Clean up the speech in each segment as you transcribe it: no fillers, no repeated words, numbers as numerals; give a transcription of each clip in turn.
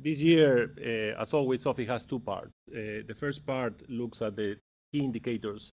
This year, as always, SOFI has two parts. The first part looks at the key indicators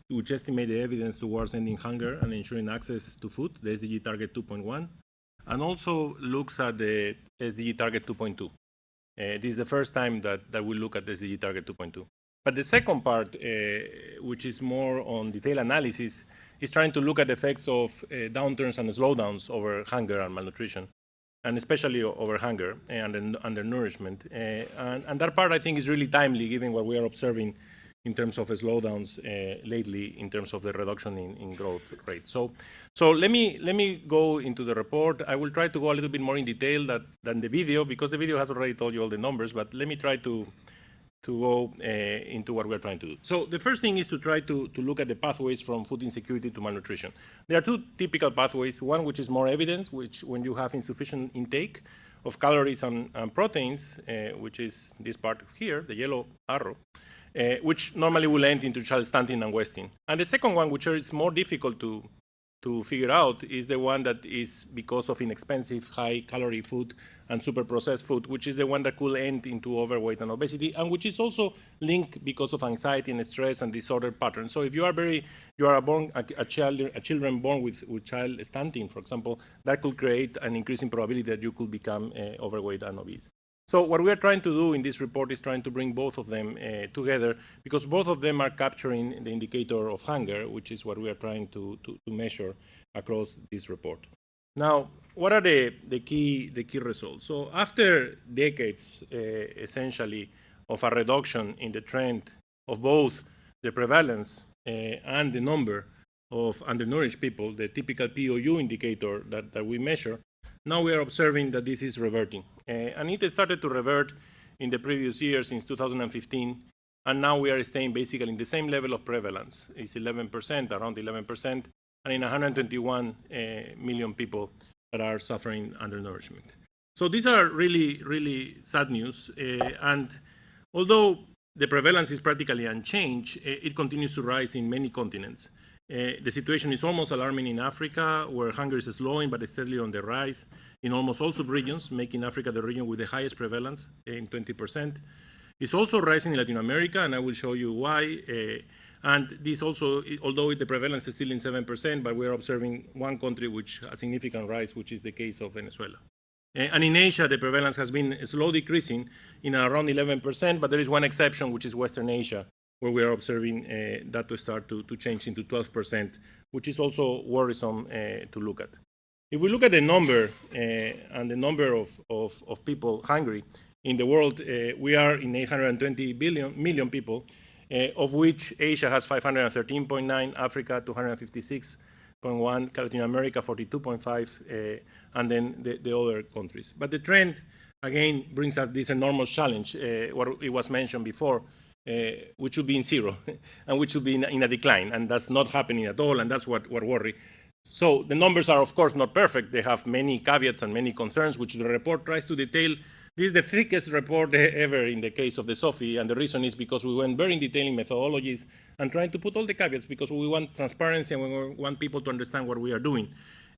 which estimate the evidence towards ending hunger and ensuring access to food, the SDG target 2.1, and also looks at the SDG target 2.2. This is the first time that we look at the SDG target 2.2. But the second part, which is more on detailed analysis, is trying to look at the effects of downturns and slowdowns over hunger and malnutrition, and especially over hunger and undernourishment. And that part, I think, is really timely, given what we are observing in terms of slowdowns lately, in terms of the reduction in growth rate. So let me go into the report. I will try to go a little bit more in detail than the video, because the video has already told you all the numbers, but let me try to go into what we're trying to do. So the first thing is to try to look at the pathways from food insecurity to malnutrition. There are two typical pathways, one which is more evident, which when you have insufficient intake of calories and proteins, which is this part here, the yellow arrow, which normally will end into child stunting and wasting. And the second one, which is more difficult to figure out, is the one that is because of inexpensive, high-calorie food and super-processed food, which is the one that could end into overweight and obesity, and which is also linked because of anxiety and stress and disorder patterns. So if you are born a children born with child stunting, for example, that could create an increasing probability that you could become overweight and obese. So what we are trying to do in this report is trying to bring both of them together, because both of them are capturing the indicator of hunger, which is what we are trying to measure across this report. Now, what are the key results? So after decades, essentially, of a reduction in the trend of both the prevalence and the number of undernourished people, the typical POU indicator that we measure, now we are observing that this is reverting. And it started to revert in the previous year, since 2015, and now we are staying basically in the same level of prevalence. It's 11%, around 11%, and in 121 million people that are suffering undernourishment. So these are really, really sad news. And although the prevalence is practically unchanged, it continues to rise in many continents. The situation is almost alarming in Africa, where hunger is slowing but steadily on the rise in almost all sub-regions, making Africa the region with the highest prevalence in 20%. It's also rising in Latin America, and I will show you why. And this also, although the prevalence is still in 7%, but we are observing one country which has a significant rise, which is the case of Venezuela. And in Asia, the prevalence has been slowly decreasing in around 11%, but there is one exception, which is Western Asia, where we are observing that to start to change into 12%, which is also worrisome to look at. If we look at the number and the number of people hungry in the world, we are in 820 million people, of which Asia has 513.9, Africa 256.1, Latin America 42.5, and then the other countries. But the trend, again, brings us this enormous challenge, what it was mentioned before, which should be in zero and which should be in a decline, and that's not happening at all, and that's what worry. So the numbers are, of course, not perfect. They have many caveats and many concerns, which the report tries to detail. This is the thickest report ever in the case of the SOFI, and the reason is because we went very in detail in methodologies and trying to put all the caveats, because we want transparency and we want people to understand what we are doing.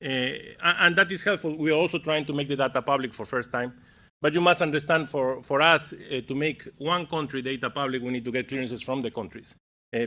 And that is helpful. We are also trying to make the data public for first time. But you must understand, for us, to make one country data public, we need to get clearances from the countries,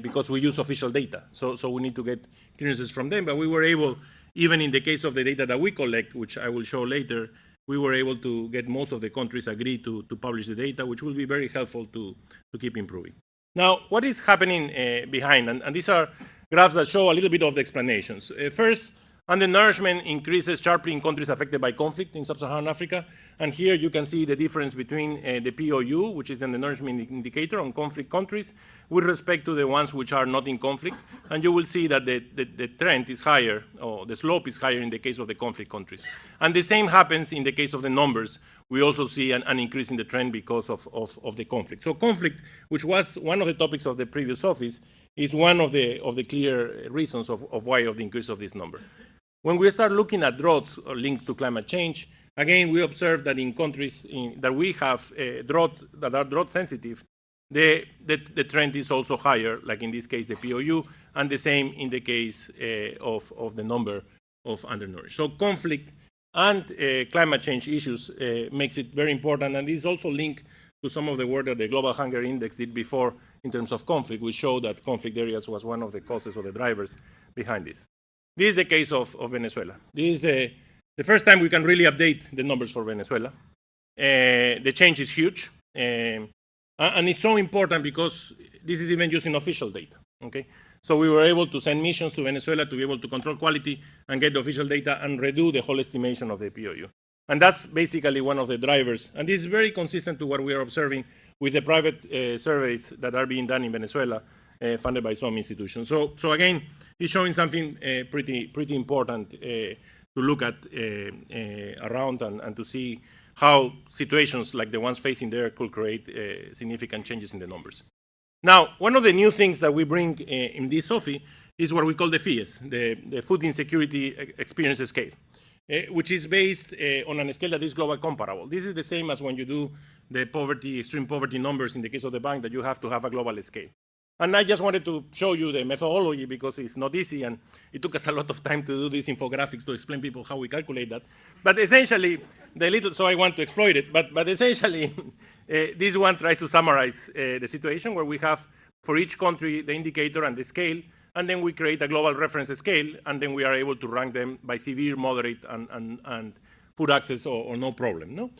because we use official data. So we need to get clearances from them. But we were able, even in the case of the data that we collect, which I will show later, we were able to get most of the countries agree to publish the data, which will be very helpful to keep improving. Now, what is happening behind? And these are graphs that show a little bit of the explanations. First, undernourishment increases sharply in countries affected by conflict in sub-Saharan Africa. And here you can see the difference between the POU, which is the undernourishment indicator on conflict countries, with respect to the ones which are not in conflict. And you will see that the trend is higher, or the slope is higher in the case of the conflict countries. And the same happens in the case of the numbers. We also see an increase in the trend because of the conflict. So conflict, which was one of the topics of the previous office, is one of the clear reasons of why of the increase of this number. When we start looking at droughts linked to climate change, again, we observe that in countries that we have drought, that are drought sensitive, the trend is also higher, like in this case, the POU, and the same in the case of the number of undernourished. So conflict and climate change issues makes it very important. And this is also linked to some of the work that the Global Hunger Index did before in terms of conflict, which showed that conflict areas was one of the causes or the drivers behind this. This is the case of Venezuela. This is the first time we can really update the numbers for Venezuela. The change is huge. And it's so important because this is even using official data. Okay? So we were able to send missions to Venezuela to be able to control quality and get the official data and redo the whole estimation of the POU. And that's basically one of the drivers. And this is very consistent to what we are observing with the private surveys that are being done in Venezuela, funded by some institutions. So again, it's showing something pretty important to look at around and to see how situations like the ones facing there could create significant changes in the numbers. Now, one of the new things that we bring in this SOFI is what we call the FIES, the Food Insecurity Experience Scale, which is based on a scale that is global comparable. This is the same as when you do the poverty, extreme poverty numbers in the case of the bank, that you have to have a global scale. And I just wanted to show you the methodology because it's not easy, and it took us a lot of time to do these infographics to explain people how we calculate that. But essentially, so I want to exploit it, but essentially, this one tries to summarize the situation where we have for each country the indicator and the scale, and then we create a global reference scale, and then we are able to rank them by severe, moderate, and food access or no problem. No?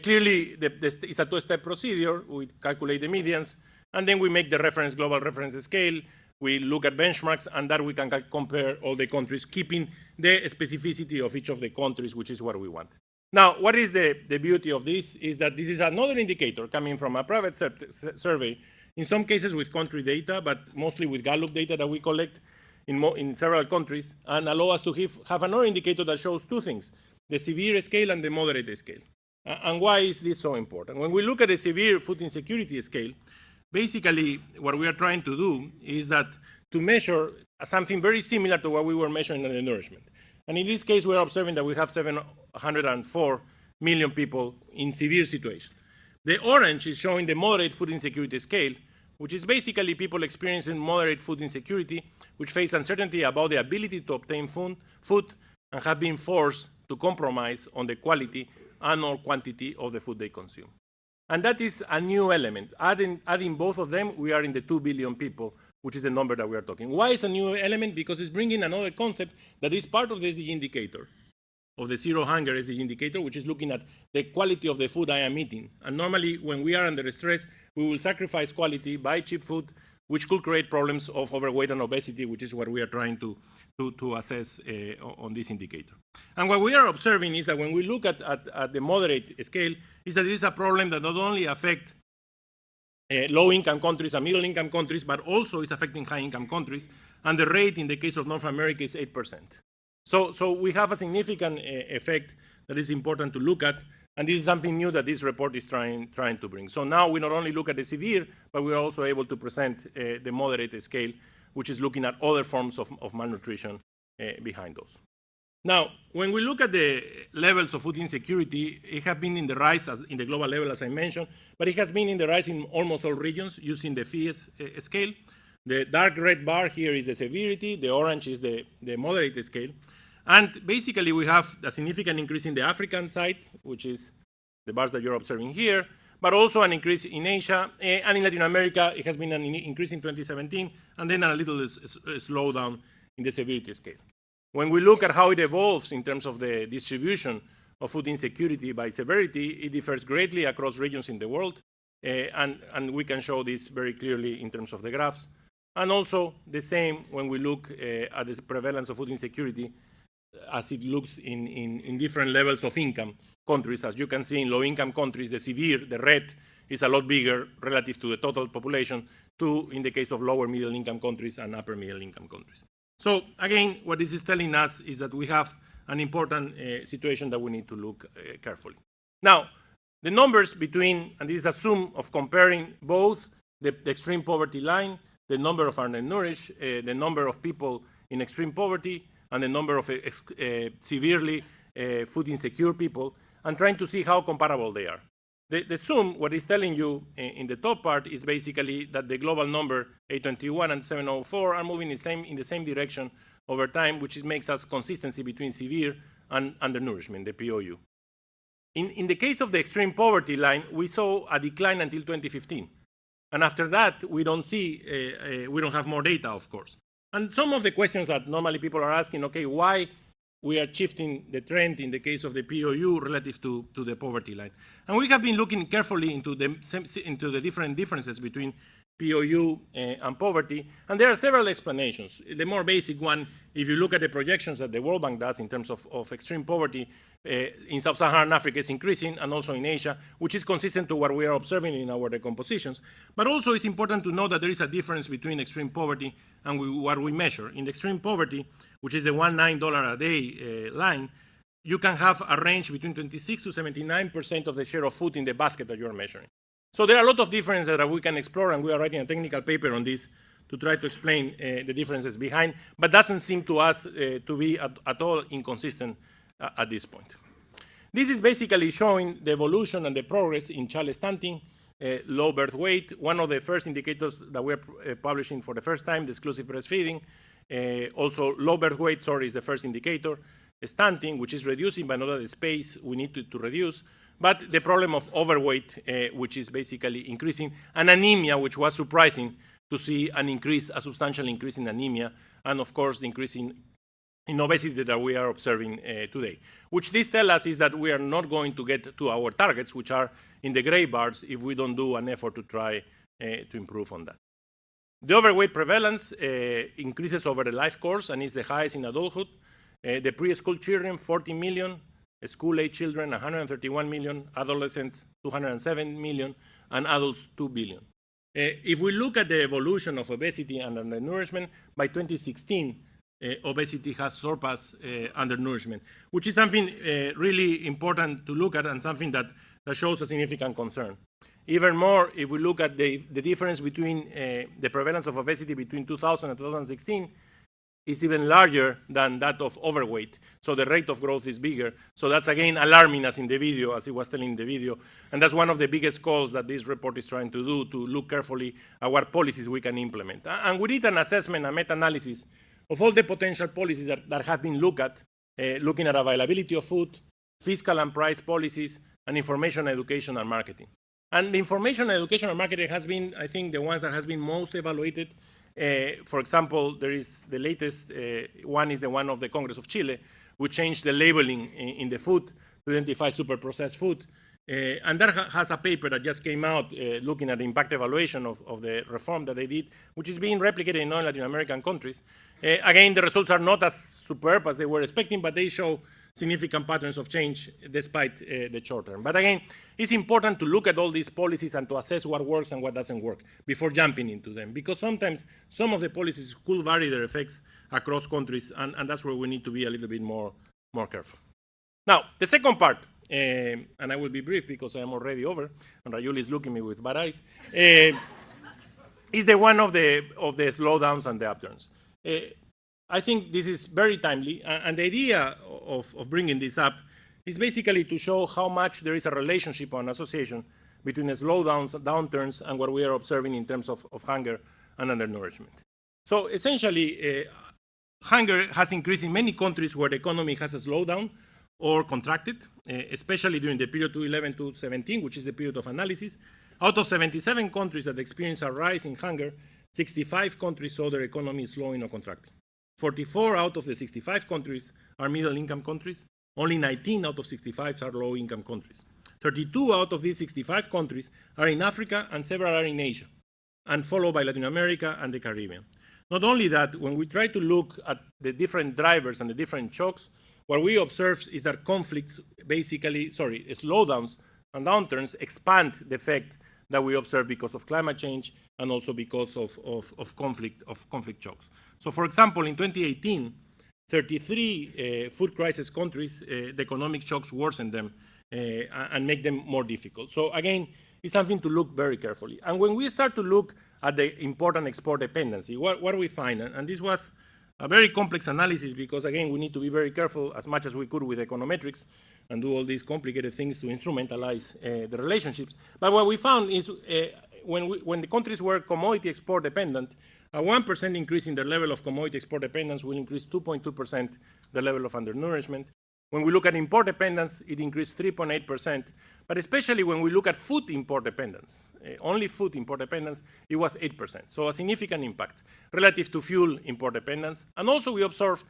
Clearly, it's a two-step procedure. We calculate the medians, and then we make the global reference scale. We look at benchmarks, and that we can compare all the countries, keeping the specificity of each of the countries, which is what we want. Now, what is the beauty of this is that this is another indicator coming from a private survey, in some cases with country data, but mostly with Gallup data that we collect in several countries, and allow us to have another indicator that shows two things, the severe scale and the moderate scale. And why is this so important? When we look at the severe food insecurity scale, basically what we are trying to do is that to measure something very similar to what we were measuring in the nourishment. And in this case, we are observing that we have 704 million people in severe situation. The orange is showing the moderate food insecurity scale, which is basically people experiencing moderate food insecurity, which face uncertainty about the ability to obtain food and have been forced to compromise on the quality and or quantity of the food they consume. And that is a new element. Adding both of them, we are in the 2 billion people, which is the number that we are talking. Why is a new element? Because it's bringing another concept that is part of the SDG indicator, of the Zero Hunger SDG indicator, which is looking at the quality of the food I am eating. And normally, when we are under stress, we will sacrifice quality, buy cheap food, which could create problems of overweight and obesity, which is what we are trying to assess on this indicator. And what we are observing is that when we look at the moderate scale, is that it is a problem that not only affects low-income countries and middle-income countries, but also is affecting high-income countries. And the rate in the case of North America is 8%. So we have a significant effect that is important to look at, and this is something new that this report is trying to bring. So now we not only look at the severe, but we are also able to present the moderate scale, which is looking at other forms of malnutrition behind those. Now, when we look at the levels of food insecurity, it has been in the rise in the global level, as I mentioned, but it has been in the rise in almost all regions using the FIES scale. The dark red bar here is the severity, the orange is the moderate scale. And basically, we have a significant increase in the African side, which is the bars that you're observing here, but also an increase in Asia, and in Latin America, it has been an increase in 2017, and then a little slowdown in the severity scale. When we look at how it evolves in terms of the distribution of food insecurity by severity, it differs greatly across regions in the world, and we can show this very clearly in terms of the graphs. And also the same when we look at the prevalence of food insecurity as it looks in different levels of income countries. As you can see, in low-income countries, the severe, the red, is a lot bigger relative to the total population, in the case of lower middle-income countries and upper middle-income countries. So again, what this is telling us is that we have an important situation that we need to look carefully. Now, the numbers between, and this is a sum of comparing both the extreme poverty line, the number of undernourished, the number of people in extreme poverty, and the number of severely food insecure people, and trying to see how comparable they are. The sum, what it's telling you in the top part, is basically that the global number 821 and 704 are moving in the same direction over time, which makes us consistency between severe and undernourishment, the POU. In the case of the extreme poverty line, we saw a decline until 2015. And after that, we don't have more data, of course. And some of the questions that normally people are asking, okay, why we are shifting the trend in the case of the POU relative to the poverty line. And we have been looking carefully into the different differences between POU and poverty, and there are several explanations. The more basic one, if you look at the projections that the World Bank does in terms of extreme poverty, in sub-Saharan Africa is increasing, and also in Asia, which is consistent to what we are observing in our decompositions. But also it's important to know that there is a difference between extreme poverty and what we measure. In the extreme poverty, which is the $19 a day line, you can have a range between 26 to 79% of the share of food in the basket that you are measuring. So there are a lot of differences that we can explore, and we are writing a technical paper on this to try to explain the differences behind, but doesn't seem to us to be at all inconsistent at this point. This is basically showing the evolution and the progress in child stunting, low birth weight, one of the first indicators that we're publishing for the first time, the exclusive breastfeeding. Also, low birth weight, is the first indicator. Stunting, which is reducing, but not at the space we need to reduce. But the problem of overweight, which is basically increasing, and anemia, which was surprising to see a substantial increase in anemia, and of course the increase in obesity that we are observing today. Which this tells us is that we are not going to get to our targets, which are in the gray bars, if we don't do an effort to try to improve on that. The overweight prevalence increases over the life course and is the highest in adulthood. The preschool children, 40 million. School-age children, 131 million, adolescents, 207 million, and adults, 2 billion. If we look at the evolution of obesity and undernourishment, by 2016, obesity has surpassed undernourishment, which is something really important to look at and something that shows a significant concern. Even more, if we look at the difference between the prevalence of obesity between 2000 and 2016, is even larger than that of overweight. So the rate of growth is bigger. So that's again alarming as in the video, as it was telling in the video. And that's one of the biggest calls that this report is trying to do, to look carefully at what policies we can implement. And we did an assessment, a meta-analysis of all the potential policies that have been looked at, looking at availability of food, fiscal and price policies, and information, education, and marketing. And the information, education, and marketing has been, I think, the ones that has been most evaluated. For example, there is the latest one is the one of the Congress of Chile, which changed the labeling in the food to identify super processed food. And that has a paper that just came out looking at the impact evaluation of the reform that they did, which is being replicated in non-Latin American countries. Again, the results are not as superb as they were expecting, but they show significant patterns of change despite the short term. But again, it's important to look at all these policies and to assess what works and what doesn't work before jumping into them, because sometimes some of the policies could vary their effects across countries, and that's where we need to be a little bit more careful. Now, the second part, and I will be brief because I am already over, and Rayuli is looking at me with bad eyes, is the one of the slowdowns and the upturns. I think this is very timely, and the idea of bringing this up is basically to show how much there is a relationship or an association between the slowdowns, downturns, and what we are observing in terms of hunger and undernourishment. So essentially, hunger has increased in many countries where the economy has a slowdown or contracted, especially during the period 2011 to 2017, which is the period of analysis. Out of 77 countries that experienced a rise in hunger, 65 countries saw their economy slowing or contracting. 44 out of the 65 countries are middle-income countries. Only 19 out of 65 are low-income countries. 32 out of these 65 countries are in Africa, and several are in Asia, and followed by Latin America and the Caribbean. Not only that, when we try to look at the different drivers and the different shocks, what we observe is that conflicts slowdowns and downturns expand the effect that we observe because of climate change and also because of conflict shocks. So for example, in 2018, 33 food crisis countries, the economic shocks worsen them and make them more difficult. So again, it's something to look very carefully. And when we start to look at the important export dependency, what do we find? And this was a very complex analysis because, again, we need to be very careful as much as we could with econometrics and do all these complicated things to instrumentalize the relationships. But what we found is when the countries were commodity export dependent, a 1% increase in the level of commodity export dependence will increase 2.2% the level of undernourishment. When we look at import dependence, it increased 3.8%, but especially when we look at food import dependence, only food import dependence, it was 8%. So a significant impact relative to fuel import dependence. And also we observed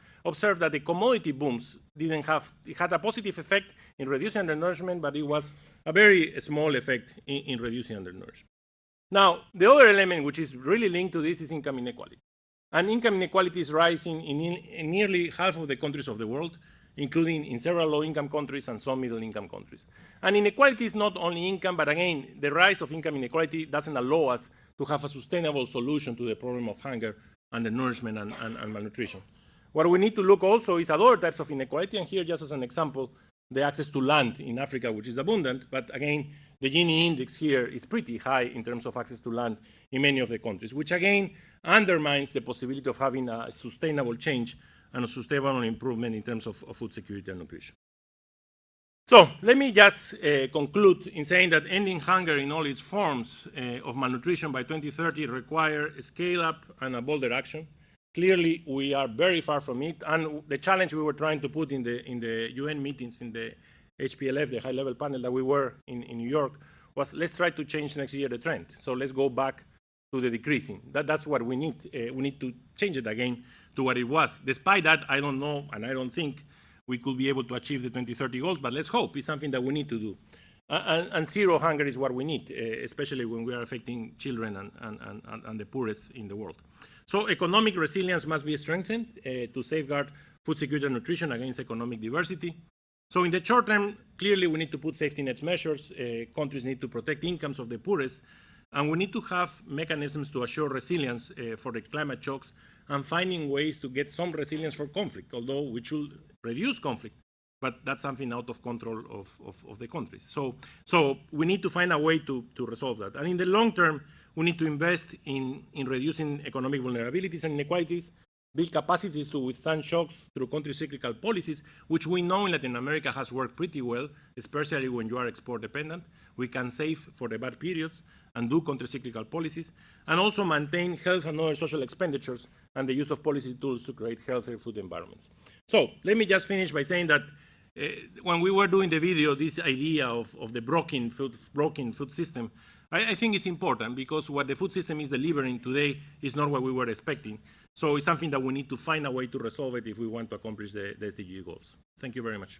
that the commodity booms it had a positive effect in reducing undernourishment, but it was a very small effect in reducing undernourishment. Now, the other element which is really linked to this is income inequality. And income inequality is rising in nearly half of the countries of the world, including in several low-income countries and some middle-income countries. And inequality is not only income, but again, the rise of income inequality doesn't allow us to have a sustainable solution to the problem of hunger, undernourishment, and malnutrition. What we need to look also is at other types of inequality, and here just as an example, the access to land in Africa, which is abundant, but again, the Gini index here is pretty high in terms of access to land in many of the countries, which again undermines the possibility of having a sustainable change and a sustainable improvement in terms of food security and nutrition. So let me just conclude in saying that ending hunger in all its forms of malnutrition by 2030 require a scale-up and a bolder action. Clearly, we are very far from it, and the challenge we were trying to put in the UN meetings, in the HPLF, the high-level panel that we were in New York, was let's try to change next year the trend. So let's go back to the decreasing. That's what we need. We need to change it again to what it was. Despite that, I don't know, and I don't think we could be able to achieve the 2030 goals, but let's hope it's something that we need to do. And zero hunger is what we need, especially when we are affecting children and the poorest in the world. So economic resilience must be strengthened to safeguard food security and nutrition against economic diversity. So in the short term, clearly we need to put safety net measures. Countries need to protect incomes of the poorest, and we need to have mechanisms to assure resilience for the climate shocks and finding ways to get some resilience for conflict, although we should reduce conflict, but that's something out of control of the countries. So we need to find a way to resolve that. And in the long term, we need to invest in reducing economic vulnerabilities and inequalities, build capacities to withstand shocks through counter-cyclical policies, which we know in Latin America has worked pretty well, especially when you are export dependent. We can save for the bad periods and do counter-cyclical policies, and also maintain health and other social expenditures and the use of policy tools to create healthier food environments. So let me just finish by saying that when we were doing the video, this idea of the broken food system, I think it's important because what the food system is delivering today is not what we were expecting. So it's something that we need to find a way to resolve it if we want to accomplish the SDG goals. Thank you very much.